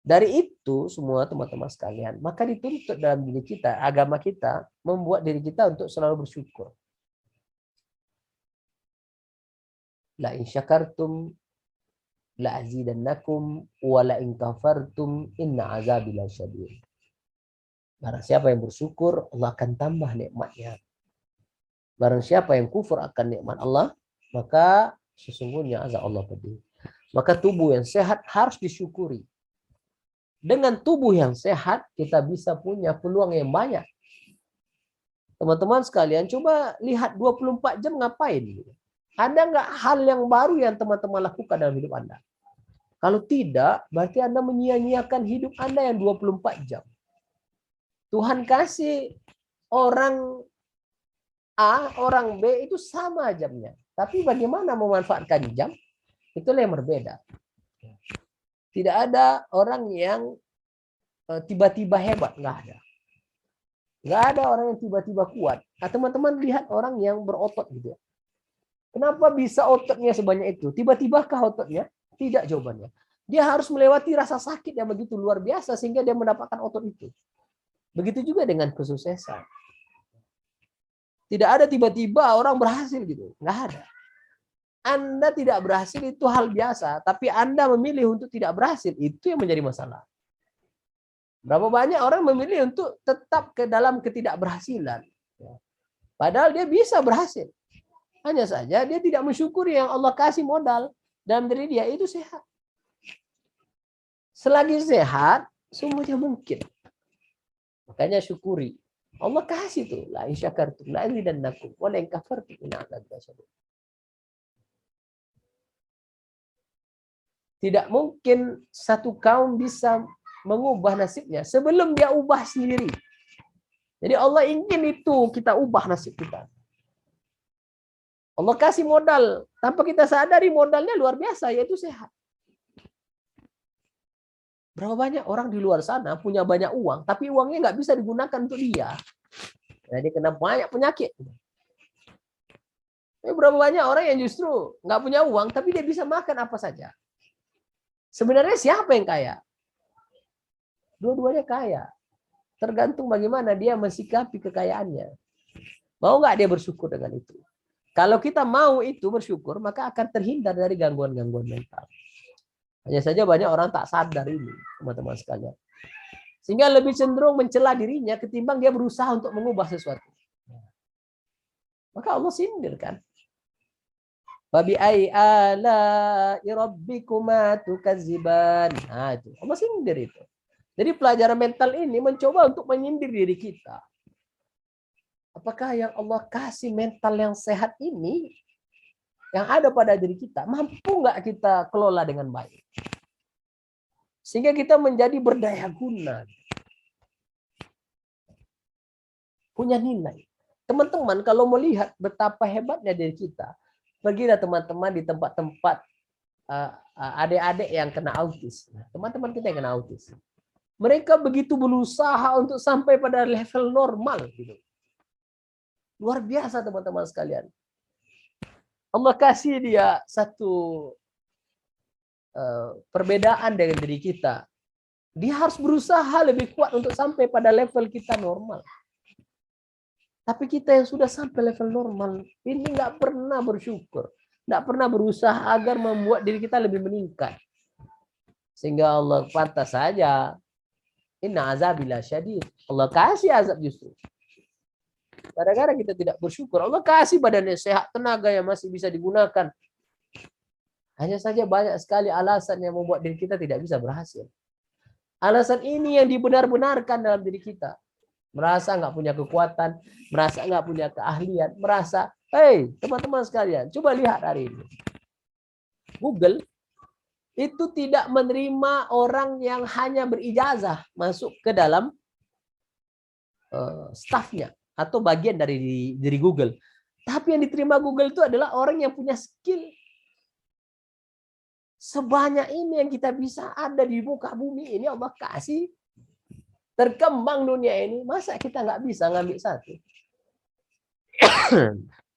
Dari itu semua teman-teman sekalian, maka dituntut dalam diri kita, agama kita, membuat diri kita untuk selalu bersyukur. La in syakartum la azidannakum wa la in kafartum inna azabi lasyadid. Barang siapa yang bersyukur, Allah akan tambah nikmatnya. Barang siapa yang kufur akan nikmat Allah, maka sesungguhnya azab Allah pedih. Maka tubuh yang sehat harus disyukuri. Dengan tubuh yang sehat, kita bisa punya peluang yang banyak. Teman-teman sekalian, coba lihat 24 jam ngapain. Ada nggak hal yang baru yang teman-teman lakukan dalam hidup Anda? Kalau tidak, berarti Anda menyia-nyiakan hidup Anda yang 24 jam. Tuhan kasih orang A, orang B itu sama jamnya. Tapi bagaimana memanfaatkan jam? Itulah yang berbeda. Tidak ada orang yang tiba-tiba hebat. Nggak ada. Nggak ada orang yang tiba-tiba kuat. Nah, teman-teman lihat orang yang berotot gitu. Kenapa bisa ototnya sebanyak itu? Tiba-tibakah ototnya? Tidak jawabannya. Dia harus melewati rasa sakit yang begitu luar biasa sehingga dia mendapatkan otot itu. Begitu juga dengan kesuksesan. Tidak ada tiba-tiba orang berhasil gitu. Nggak ada. Anda tidak berhasil itu hal biasa. Tapi Anda memilih untuk tidak berhasil. Itu yang menjadi masalah. Berapa banyak orang memilih untuk tetap ke dalam ketidakberhasilan. Padahal dia bisa berhasil. Hanya saja dia tidak mensyukuri yang Allah kasih modal. Dalam diri dia itu sehat. Selagi sehat, semuanya mungkin. Makanya syukuri. Allah kasih tuh, la in syakartum la azidannakum wa la in kafartum inna adzabi lasyadid. Tidak mungkin satu kaum bisa mengubah nasibnya sebelum dia ubah sendiri. Jadi Allah ingin itu kita ubah nasib kita. Allah kasih modal tanpa kita sadari modalnya luar biasa, yaitu sehat. Berapa banyak orang di luar sana punya banyak uang, tapi uangnya nggak bisa digunakan untuk dia. Jadi kena banyak penyakit. Berapa banyak orang yang justru nggak punya uang, tapi dia bisa makan apa saja. Sebenarnya siapa yang kaya? Dua-duanya kaya. Tergantung bagaimana dia mensikapi kekayaannya. Mau nggak dia bersyukur dengan itu? Kalau kita mau itu bersyukur, maka akan terhindar dari gangguan-gangguan mental. Hanya saja banyak orang tak sadar ini, teman-teman sekalian. Sehingga lebih cenderung mencela dirinya ketimbang dia berusaha untuk mengubah sesuatu. Maka Allah sindir kan. Babi ai ala rabbikuma tukadziban. Nah, itu Allah sindir itu. Jadi pelajaran mental ini mencoba untuk menyindir diri kita. Apakah yang Allah kasih mental yang sehat ini yang ada pada diri kita, mampu nggak kita kelola dengan baik? Sehingga kita menjadi berdaya guna. Punya nilai. Teman-teman kalau melihat betapa hebatnya diri kita, pergilah teman-teman di tempat-tempat adik-adik yang kena autis. Teman-teman kita yang kena autis. Mereka begitu berusaha untuk sampai pada level normal. Gitu. Luar biasa teman-teman sekalian. Allah kasih dia satu perbedaan dengan diri kita. Dia harus berusaha lebih kuat untuk sampai pada level kita normal. Tapi kita yang sudah sampai level normal, ini nggak pernah bersyukur. Nggak pernah berusaha agar membuat diri kita lebih meningkat. Sehingga Allah pantas saja. Inna azabi lasyadid. Allah kasih azab justru. Gara-gara kita tidak bersyukur. Allah kasih badannya sehat, tenaga yang masih bisa digunakan. Hanya saja banyak sekali alasan yang membuat diri kita tidak bisa berhasil. Alasan ini yang dibenar-benarkan dalam diri kita. Merasa nggak punya kekuatan, merasa nggak punya keahlian, merasa, hey teman-teman sekalian, coba lihat hari ini. Google itu tidak menerima orang yang hanya berijazah masuk ke dalam staffnya atau bagian dari Google. Tapi yang diterima Google itu adalah orang yang punya skill. Sebanyak ini yang kita bisa ada di muka bumi ini Allah kasih. Terkembang dunia ini, masa kita nggak bisa ngambil satu?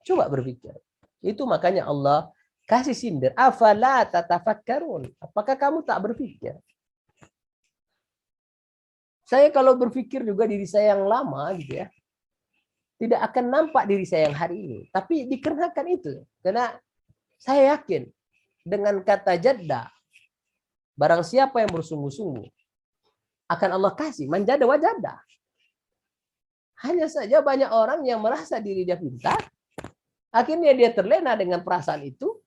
Coba berpikir. Itu makanya Allah kasih sindir. Afala tatafakkarun. Apakah kamu tak berpikir? Saya kalau berpikir juga diri saya yang lama gitu ya, tidak akan nampak diri saya yang hari ini. Tapi dikarenakan itu. Karena saya yakin dengan kata jadda, barang siapa yang bersungguh-sungguh, akan Allah kasih manjada wajada. Hanya saja banyak orang yang merasa diri dia pintar, akhirnya dia terlena dengan perasaan itu,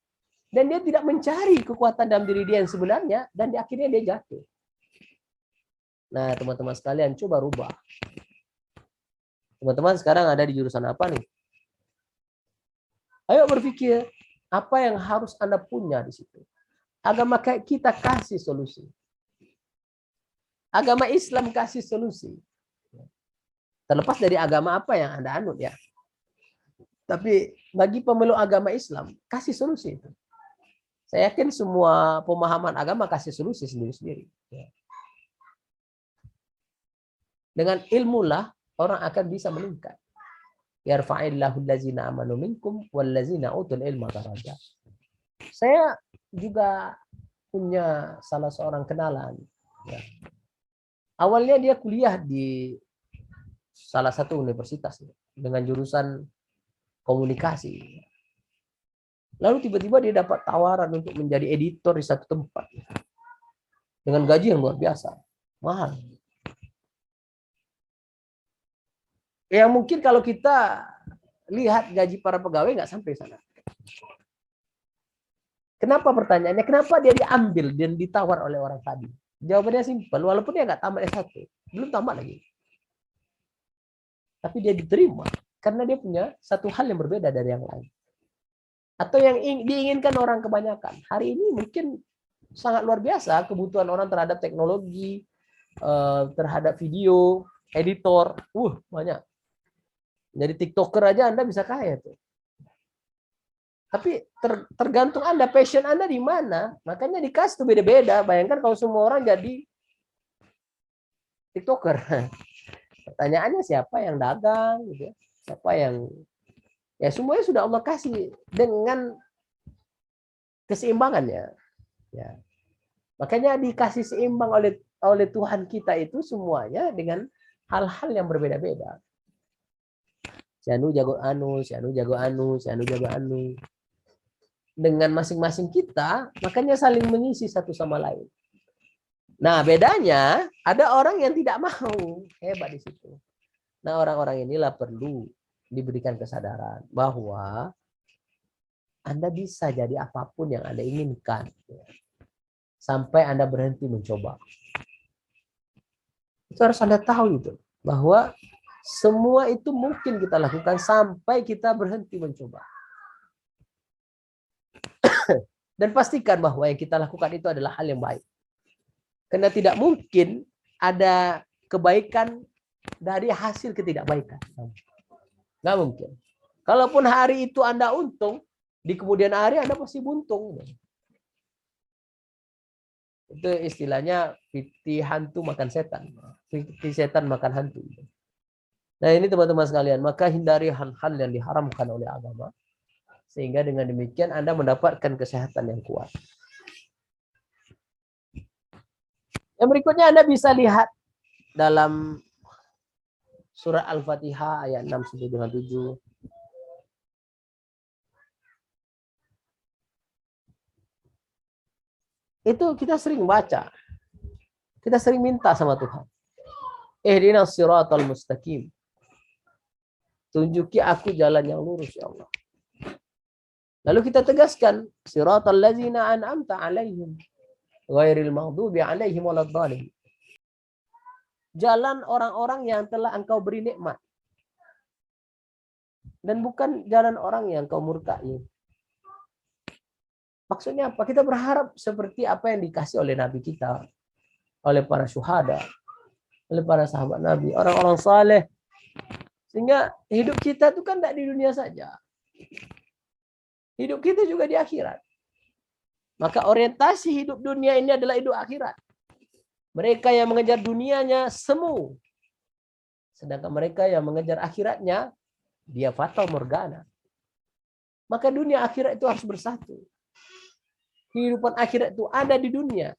dan dia tidak mencari kekuatan dalam diri dia yang sebenarnya, dan akhirnya dia jatuh. Nah, teman-teman sekalian, coba rubah. Teman-teman sekarang ada di jurusan apa nih? Ayo berpikir, apa yang harus Anda punya di situ? Agama kita kasih solusi. Agama Islam kasih solusi. Terlepas dari agama apa yang Anda anut ya. Tapi bagi pemeluk agama Islam, kasih solusi itu. Saya yakin semua pemahaman agama kasih solusi sendiri-sendiri. Dengan ilmu lah orang akan bisa meningkat. Yarfa'illahu allazina amanu minkum wallazina utul ilma darajat. Saya juga punya salah seorang kenalan. Ya. Awalnya dia kuliah di salah satu universitas dengan jurusan komunikasi. Lalu tiba-tiba dia dapat tawaran untuk menjadi editor di satu tempat. Dengan gaji yang luar biasa. Mahal. Yang mungkin kalau kita lihat gaji para pegawai nggak sampai sana. Kenapa pertanyaannya? Kenapa dia diambil dan ditawar oleh orang tadi? Jawabannya simpel, walaupun dia nggak tamat S1, belum tamat lagi. tapi dia diterima karena dia punya satu hal yang berbeda dari yang lain. Atau yang diinginkan orang kebanyakan. Hari ini mungkin sangat luar biasa kebutuhan orang terhadap teknologi, terhadap video, editor, banyak. Jadi TikToker aja Anda bisa kaya tuh. Tapi tergantung Anda, passion Anda di mana. Makanya dikasih tuh beda-beda. Bayangkan kalau semua orang jadi TikToker. Pertanyaannya siapa yang dagang gitu ya? Siapa yang semuanya sudah Allah kasih dengan keseimbangannya. Ya. Makanya dikasih seimbang oleh Tuhan kita itu semuanya dengan hal-hal yang berbeda-beda. Si anu jago anu, si anu jago anu, si anu jago anu. Dengan masing-masing kita, makanya saling mengisi satu sama lain. Nah, bedanya ada orang yang tidak mau. Hebat di situ. Nah, orang-orang inilah perlu diberikan kesadaran bahwa Anda bisa jadi apapun yang Anda inginkan. Sampai Anda berhenti mencoba. Itu harus Anda tahu itu. Bahwa semua itu mungkin kita lakukan sampai kita berhenti mencoba. Dan pastikan bahwa yang kita lakukan itu adalah hal yang baik. Karena tidak mungkin ada kebaikan dari hasil ketidakbaikan. Nggak mungkin. Kalaupun hari itu Anda untung, di kemudian hari Anda pasti buntung. Itu istilahnya piti hantu makan setan. Piti setan makan hantu. Nah ini teman-teman sekalian, maka hindari hal-hal yang diharamkan oleh agama. Sehingga dengan demikian Anda mendapatkan kesehatan yang kuat. Yang berikutnya Anda bisa lihat dalam surah Al-Fatihah ayat 6-7. Itu kita sering baca. Kita sering minta sama Tuhan. Ihdinas siratal mustaqim. Tunjuki aku jalan yang lurus ya Allah. Lalu kita tegaskan siratal ladzina an'amta 'alaihim ghairil maghdubi 'alaihim waladdallin. Jalan orang-orang yang telah Engkau beri nikmat. Dan bukan jalan orang yang Engkau murkai. Maksudnya apa? Kita berharap seperti apa yang dikasih oleh Nabi kita, oleh para syuhada, oleh para sahabat Nabi, orang-orang saleh. Sehingga hidup kita itu kan tidak di dunia saja. Hidup kita juga di akhirat. Maka orientasi hidup dunia ini adalah hidup akhirat. Mereka yang mengejar dunianya semu. Sedangkan mereka yang mengejar akhiratnya, dia fatal morgana. Maka dunia akhirat itu harus bersatu. Kehidupan akhirat itu ada di dunia.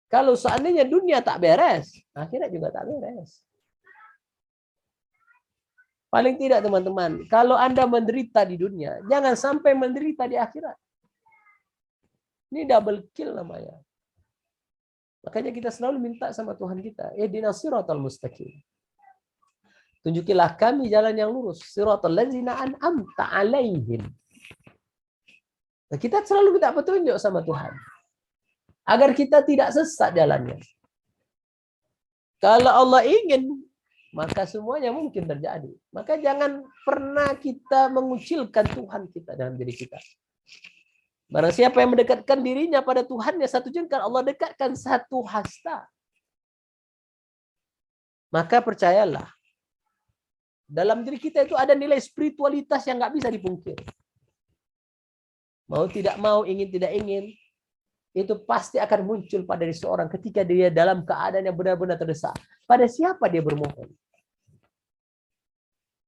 Kalau seandainya dunia tak beres, akhirat juga tak beres. Paling tidak teman-teman, kalau Anda menderita di dunia, jangan sampai menderita di akhirat. Ini double kill namanya. Makanya kita selalu minta sama Tuhan kita, ihdinas siratal mustaqim. Tunjukilah kami jalan yang lurus, siratal ladzina an'amta 'alaihim. Nah, kita selalu minta petunjuk sama Tuhan. Agar kita tidak sesat jalannya. Kalau Allah ingin, maka semuanya mungkin terjadi. Maka jangan pernah kita mengucilkan Tuhan kita dalam diri kita. Barang siapa yang mendekatkan dirinya pada Tuhannya satu jengkal, Allah dekatkan satu hasta. Maka percayalah, dalam diri kita itu ada nilai spiritualitas yang nggak bisa dipungkiri. Mau tidak mau, ingin tidak ingin, itu pasti akan muncul pada diri seorang ketika dia dalam keadaan yang benar-benar terdesak. Pada siapa dia bermohon?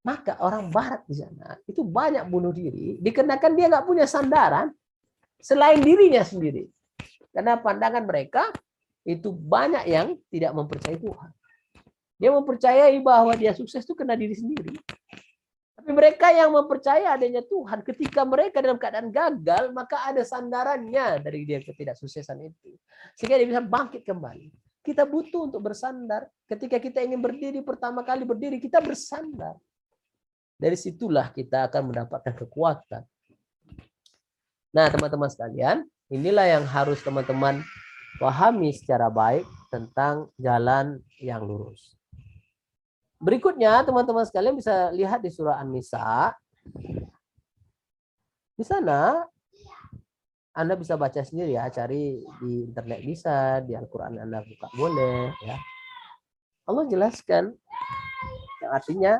Maka orang Barat di sana itu banyak bunuh diri dikarenakan dia nggak punya sandaran selain dirinya sendiri. Karena pandangan mereka itu banyak yang tidak mempercayai Tuhan. Dia mempercayai bahwa dia sukses itu karena diri sendiri. Tapi mereka yang mempercayai adanya Tuhan, ketika mereka dalam keadaan gagal, maka ada sandarannya dari dia ketidaksuksesan itu. Sehingga dia bisa bangkit kembali. Kita butuh untuk bersandar. Ketika kita ingin berdiri, pertama kali berdiri, kita bersandar. Dari situlah kita akan mendapatkan kekuatan. Nah, teman-teman sekalian, inilah yang harus teman-teman pahami secara baik tentang jalan yang lurus. Berikutnya teman-teman sekalian bisa lihat di surah An-Nisa. Di sana Anda bisa baca sendiri ya, cari di internet bisa, di Al-Quran Anda buka boleh ya. Allah jelaskan yang artinya,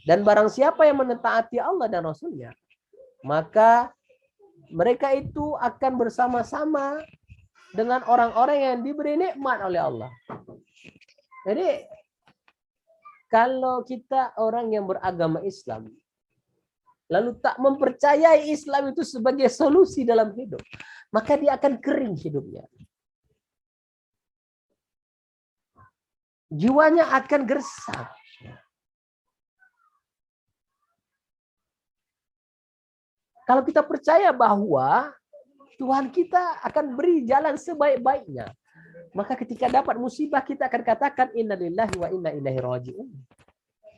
dan barang siapa yang mentaati Allah dan Rasulnya, maka mereka itu akan bersama-sama dengan orang-orang yang diberi nikmat oleh Allah. Jadi kalau kita orang yang beragama Islam, lalu tak mempercayai Islam itu sebagai solusi dalam hidup, maka dia akan kering hidupnya. Jiwanya akan gersang. Kalau kita percaya bahwa Tuhan kita akan beri jalan sebaik-baiknya, maka ketika dapat musibah kita akan katakan innalillahi wa inna ilaihi raji'un.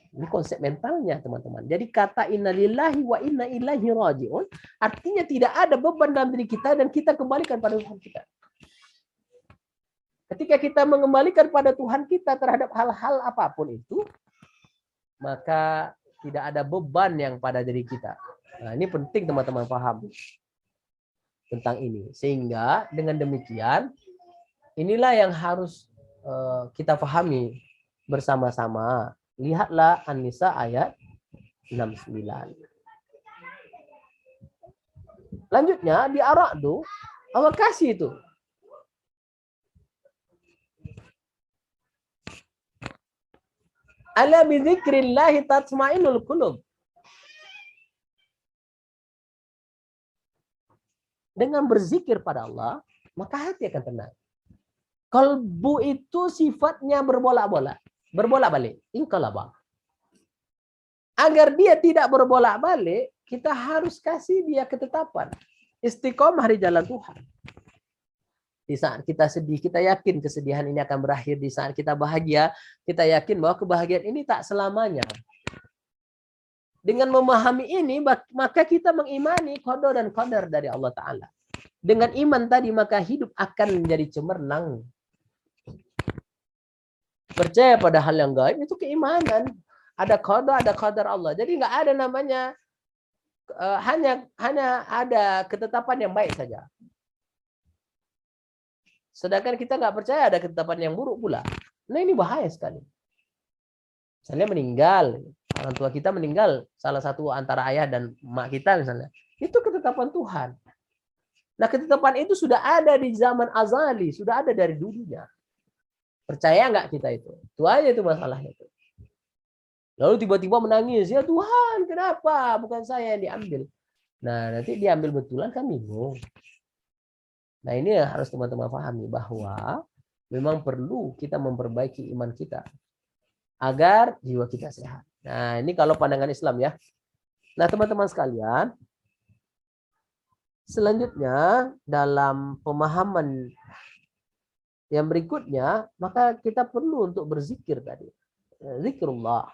Ini konsep mentalnya teman-teman. Jadi kata innalillahi wa inna ilaihi raji'un artinya tidak ada beban dalam diri kita dan kita kembalikan pada Tuhan kita. Ketika kita mengembalikan pada Tuhan kita terhadap hal-hal apapun itu, maka tidak ada beban yang pada diri kita. Nah, ini penting teman-teman paham tentang ini. Sehingga dengan demikian, inilah yang harus kita pahami bersama-sama. Lihatlah An-Nisa ayat 69. Lanjutnya di Ar-Ra'd, Allah kasih itu. Ala bi dzikrillahi tatma'innul qulub. Dengan berzikir pada Allah, maka hati akan tenang. Kalbu itu sifatnya berbolak-bolak, berbolak-balik, inqalaba. Agar dia tidak berbolak-balik, kita harus kasih dia ketetapan. Istiqomah di jalan Tuhan. Di saat kita sedih, kita yakin kesedihan ini akan berakhir. Di saat kita bahagia, kita yakin bahwa kebahagiaan ini tak selamanya. Dengan memahami ini, maka kita mengimani qada dan qadar dari Allah Ta'ala. Dengan iman tadi, maka hidup akan menjadi cemerlang. Percaya pada hal yang gaib itu keimanan. Ada qada, ada qadar Allah. Jadi nggak ada namanya hanya ada ketetapan yang baik saja. Sedangkan kita nggak percaya ada ketetapan yang buruk pula. Nah ini bahaya sekali. Misalnya meninggal, orang tua kita meninggal, salah satu antara ayah dan emak kita misalnya, itu ketetapan Tuhan. Nah ketetapan itu sudah ada di zaman azali, sudah ada dari dulunya. Percaya nggak kita itu? Itu aja itu masalahnya itu. Lalu tiba-tiba menangis, ya Tuhan kenapa? Bukan saya yang diambil. Nah nanti diambil betulan kan bingung. Nah ini yang harus teman-teman pahami bahwa memang perlu kita memperbaiki iman kita agar jiwa kita sehat. Nah ini kalau pandangan Islam ya. Nah teman-teman sekalian, selanjutnya dalam pemahaman yang berikutnya, maka kita perlu untuk berzikir tadi. Zikrullah.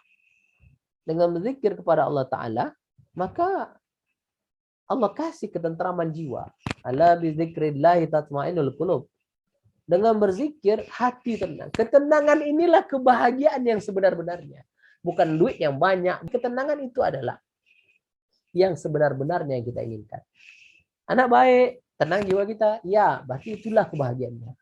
Dengan berzikir kepada Allah Ta'ala, maka Allah kasih ketentraman jiwa. Ala bi dzikrillahi tatma'innul qulub. Dengan berzikir, hati tenang. Ketenangan inilah kebahagiaan yang sebenar-benarnya. Bukan duit yang banyak. Ketenangan itu adalah yang sebenar-benarnya yang kita inginkan. Anak baik, tenang jiwa kita. Ya, berarti itulah kebahagiaannya.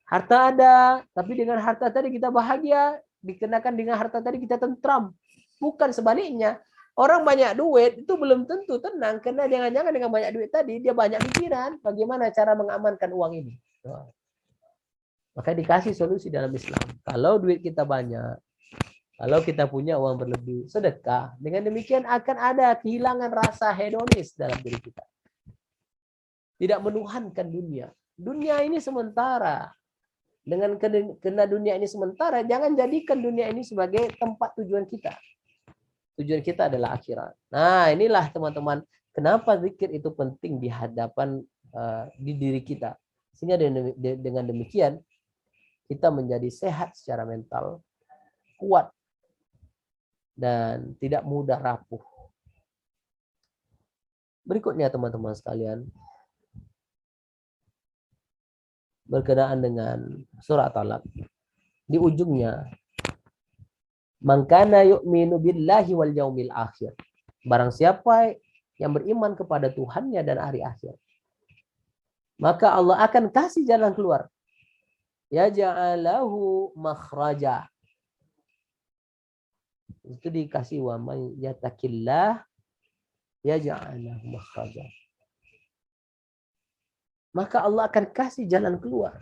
Harta ada, tapi dengan harta tadi kita bahagia. Dikenakan dengan harta tadi kita tentram. Bukan sebaliknya. Orang banyak duit itu belum tentu tenang. Karena jangan-jangan dengan banyak duit tadi, dia banyak pikiran. Bagaimana cara mengamankan uang ini. Maka dikasih solusi dalam Islam. Kalau duit kita banyak, kalau kita punya uang berlebih, sedekah. Dengan demikian akan ada kehilangan rasa hedonis dalam diri kita. Tidak menuhankan dunia. Dunia ini sementara. Dengan kena dunia ini sementara, jangan jadikan dunia ini sebagai tempat tujuan kita. Tujuan kita adalah akhirat. Nah, inilah teman-teman, kenapa zikir itu penting di hadapan di diri kita. Sehingga dengan demikian, kita menjadi sehat secara mental, kuat, dan tidak mudah rapuh. Berikutnya teman-teman sekalian, berkenaan dengan surah Talaq, di ujungnya Man kana yu'minu billahi wal yaumil akhir. Barang siapa yang beriman kepada Tuhannya dan hari akhir, maka Allah akan kasih jalan keluar. Ya ja'alahu makhraja. Itu dikasih wa may yattaqillah ya ja'alahu makhraja. Maka Allah akan kasih jalan keluar.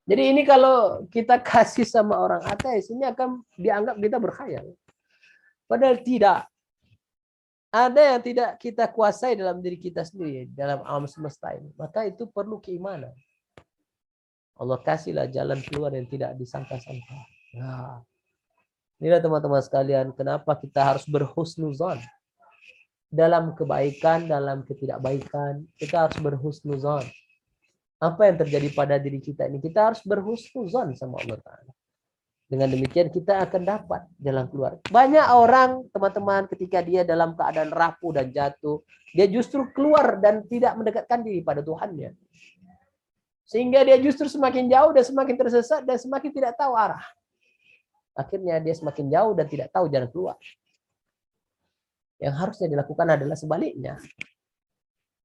Jadi ini kalau kita kasih sama orang ateis, ini akan dianggap kita berkhayal. Padahal tidak. Ada yang tidak kita kuasai dalam diri kita sendiri, dalam alam semesta ini. Maka itu perlu keimanan. Allah kasihlah jalan keluar yang tidak disangka-sangka. Nah, inilah teman-teman sekalian, kenapa kita harus berhusnuzon. Dalam kebaikan, dalam ketidakbaikan, kita harus berhusnuzon. Apa yang terjadi pada diri kita ini, kita harus berhusnuzon sama Allah Ta'ala. Dengan demikian kita akan dapat jalan keluar. Banyak orang, teman-teman, ketika dia dalam keadaan rapuh dan jatuh, dia justru keluar dan tidak mendekatkan diri pada Tuhannya. Sehingga dia justru semakin jauh dan semakin tersesat dan semakin tidak tahu arah. Akhirnya dia semakin jauh dan tidak tahu jalan keluar. Yang harusnya dilakukan adalah sebaliknya.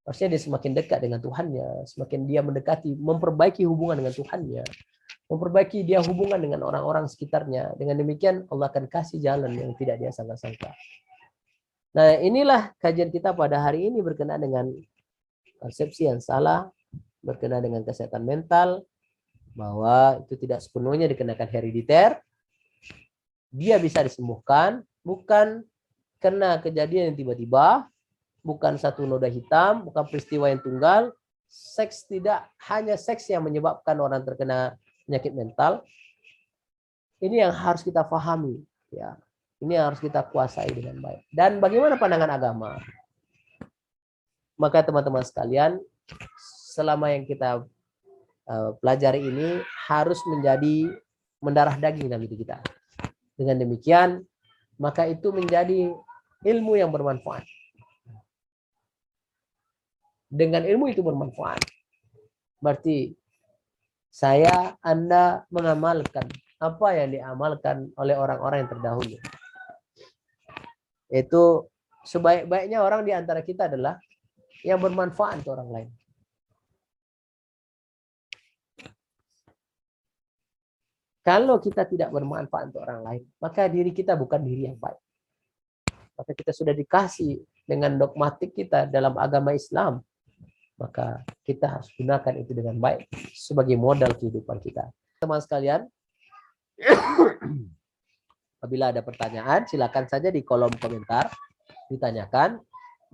Harusnya dia semakin dekat dengan Tuhannya, semakin dia mendekati, memperbaiki hubungan dengan Tuhannya, memperbaiki dia hubungan dengan orang-orang sekitarnya. Dengan demikian Allah akan kasih jalan yang tidak dia sangka-sangka. Nah, inilah kajian kita pada hari ini berkenaan dengan konsepsi yang salah, berkenaan dengan kesehatan mental, bahwa itu tidak sepenuhnya dikenakan herediter. Dia bisa disembuhkan, bukan karena kejadian yang tiba-tiba, bukan satu noda hitam, bukan peristiwa yang tunggal. Seks tidak hanya seks yang menyebabkan orang terkena penyakit mental. Ini yang harus kita pahami, ya. Ini yang harus kita kuasai dengan baik. Dan bagaimana pandangan agama? Maka teman-teman sekalian, selama yang kita pelajari ini harus menjadi mendarah daging dalam diri kita. Dengan demikian, maka itu menjadi ilmu yang bermanfaat. Dengan ilmu itu bermanfaat. Berarti saya, Anda mengamalkan apa yang diamalkan oleh orang-orang yang terdahulu. Itu sebaik-baiknya orang di antara kita adalah yang bermanfaat untuk orang lain. Kalau kita tidak bermanfaat untuk orang lain, maka diri kita bukan diri yang baik. Maka kita sudah dikasih dengan dogmatik kita dalam agama Islam, maka kita harus gunakan itu dengan baik sebagai modal kehidupan kita. Teman sekalian, apabila ada pertanyaan, silakan saja di kolom komentar ditanyakan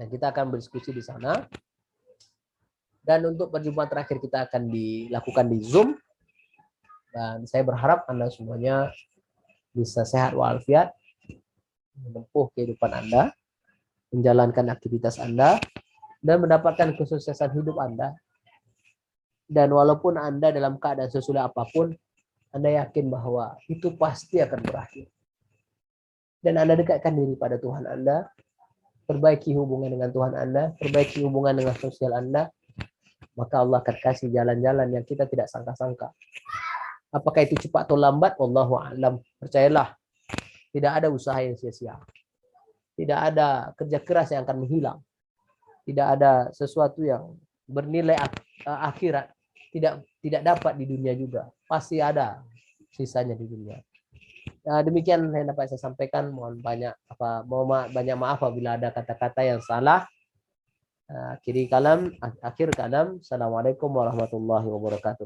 dan kita akan berdiskusi di sana. Dan untuk perjumpaan terakhir kita akan dilakukan di Zoom. Dan saya berharap Anda semuanya bisa sehat walafiat, menempuh kehidupan Anda, menjalankan aktivitas Anda, dan mendapatkan kesuksesan hidup Anda. Dan walaupun Anda dalam keadaan sesudah apapun, Anda yakin bahwa itu pasti akan berakhir. Dan Anda dekatkan diri pada Tuhan Anda, perbaiki hubungan dengan Tuhan Anda, perbaiki hubungan dengan sosial Anda, maka Allah akan kasih jalan-jalan yang kita tidak sangka-sangka. Apakah itu cepat atau lambat? Wallahu a'lam. Percayalah, tidak ada usaha yang sia-sia. Tidak ada kerja keras yang akan menghilang. Tidak ada sesuatu yang bernilai akhirat. Tidak dapat di dunia juga. Pasti ada sisanya di dunia. Demikian yang dapat saya sampaikan. Mohon banyak maaf apabila ada kata-kata yang salah. Akhir kalam. Assalamualaikum warahmatullahi wabarakatuh.